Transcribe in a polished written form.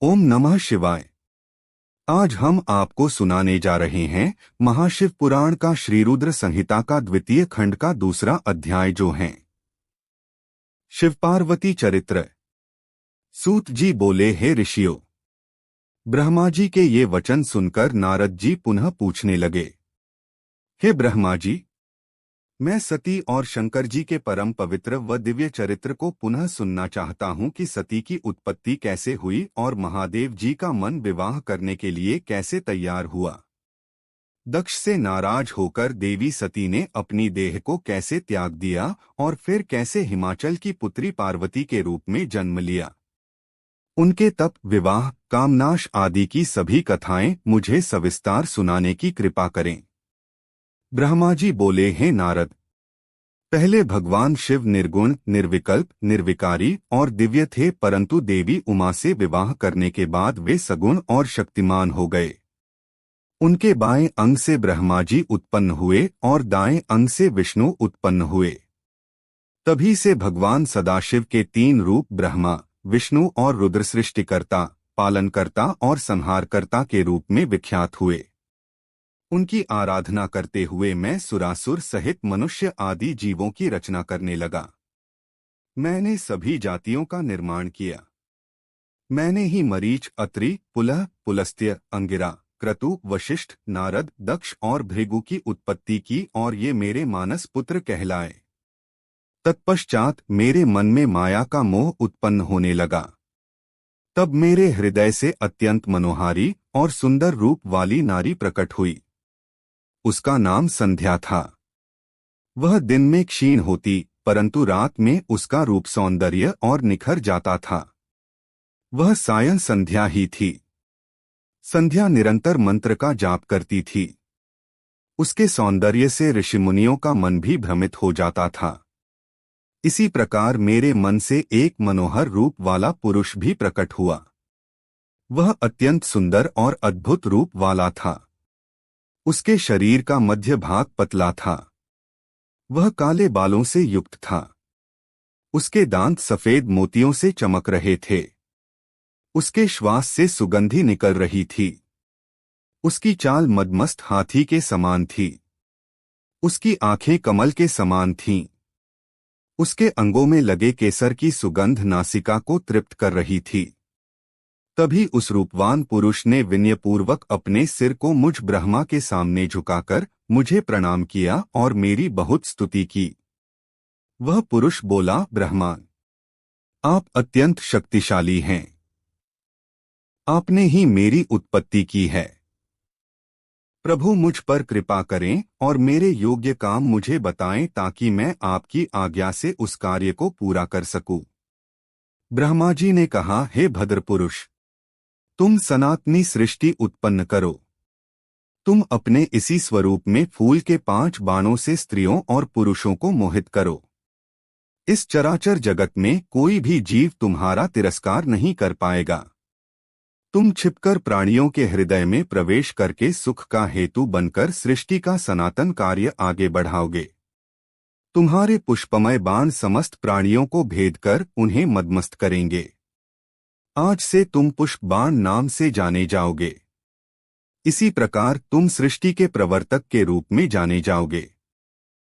ओम नमः शिवाय। आज हम आपको सुनाने जा रहे हैं महाशिव पुराण का श्रीरुद्र संहिता का द्वितीय खंड का दूसरा अध्याय, जो है शिव पार्वती चरित्र। सूत जी बोले, हे ऋषियों। ब्रह्मा जी के ये वचन सुनकर नारद जी पुनः पूछने लगे, हे ब्रह्मा जी, मैं सती और शंकर जी के परम पवित्र व दिव्य चरित्र को पुनः सुनना चाहता हूँ कि सती की उत्पत्ति कैसे हुई और महादेव जी का मन विवाह करने के लिए कैसे तैयार हुआ। दक्ष से नाराज होकर देवी सती ने अपनी देह को कैसे त्याग दिया और फिर कैसे हिमाचल की पुत्री पार्वती के रूप में जन्म लिया। उनके तप, विवाह, कामनाश आदि की सभी कथाएं मुझे सविस्तार सुनाने की कृपा करें। ब्रह्मा जी बोले, हे नारद, पहले भगवान शिव निर्गुण, निर्विकल्प, निर्विकारी और दिव्य थे, परंतु देवी उमा से विवाह करने के बाद वे सगुण और शक्तिमान हो गए। उनके बाएं अंग से ब्रह्मा जी उत्पन्न हुए और दाएं अंग से विष्णु उत्पन्न हुए। तभी से भगवान सदाशिव के तीन रूप ब्रह्मा, विष्णु और रुद्र सृष्टिकर्ता, पालनकर्ता और संहारकर्ता के रूप में विख्यात हुए। उनकी आराधना करते हुए मैं सुरासुर सहित मनुष्य आदि जीवों की रचना करने लगा। मैंने सभी जातियों का निर्माण किया। मैंने ही मरीच, अत्रि, पुलह, पुलस्त्य, अंगिरा, क्रतु, वशिष्ठ, नारद, दक्ष और भृगु की उत्पत्ति की और ये मेरे मानस पुत्र कहलाए। तत्पश्चात मेरे मन में माया का मोह उत्पन्न होने लगा। तब मेरे हृदय से अत्यंत मनोहारी और सुंदर रूप वाली नारी प्रकट हुई। उसका नाम संध्या था। वह दिन में क्षीण होती, परंतु रात में उसका रूप सौंदर्य और निखर जाता था। वह सायं संध्या ही थी। संध्या निरंतर मंत्र का जाप करती थी। उसके सौंदर्य से ऋषिमुनियों का मन भी भ्रमित हो जाता था। इसी प्रकार मेरे मन से एक मनोहर रूप वाला पुरुष भी प्रकट हुआ। वह अत्यंत सुंदर और अद्भुत रूप वाला था। उसके शरीर का मध्य भाग पतला था। वह काले बालों से युक्त था। उसके दांत सफेद मोतियों से चमक रहे थे। उसके श्वास से सुगंधी निकल रही थी। उसकी चाल मदमस्त हाथी के समान थी। उसकी आंखें कमल के समान थीं। उसके अंगों में लगे केसर की सुगंध नासिका को तृप्त कर रही थी। तभी उस रूपवान पुरुष ने विनयपूर्वक अपने सिर को मुझ ब्रह्मा के सामने झुकाकर मुझे प्रणाम किया और मेरी बहुत स्तुति की। वह पुरुष बोला, ब्रह्मा, आप अत्यंत शक्तिशाली हैं। आपने ही मेरी उत्पत्ति की है। प्रभु मुझ पर कृपा करें और मेरे योग्य काम मुझे बताएं ताकि मैं आपकी आज्ञा से उस कार्य को पूरा कर सकूं। ब्रह्मा जी ने कहा, हे भद्र पुरुष, तुम सनातनी सृष्टि उत्पन्न करो। तुम अपने इसी स्वरूप में फूल के 5 बाणों से स्त्रियों और पुरुषों को मोहित करो। इस चराचर जगत में कोई भी जीव तुम्हारा तिरस्कार नहीं कर पाएगा। तुम छिपकर प्राणियों के हृदय में प्रवेश करके सुख का हेतु बनकर सृष्टि का सनातन कार्य आगे बढ़ाओगे। तुम्हारे पुष्पमय बाण समस्त प्राणियों को भेद कर उन्हें मदमस्त करेंगे। आज से तुम पुष्प बाण नाम से जाने जाओगे। इसी प्रकार तुम सृष्टि के प्रवर्तक के रूप में जाने जाओगे।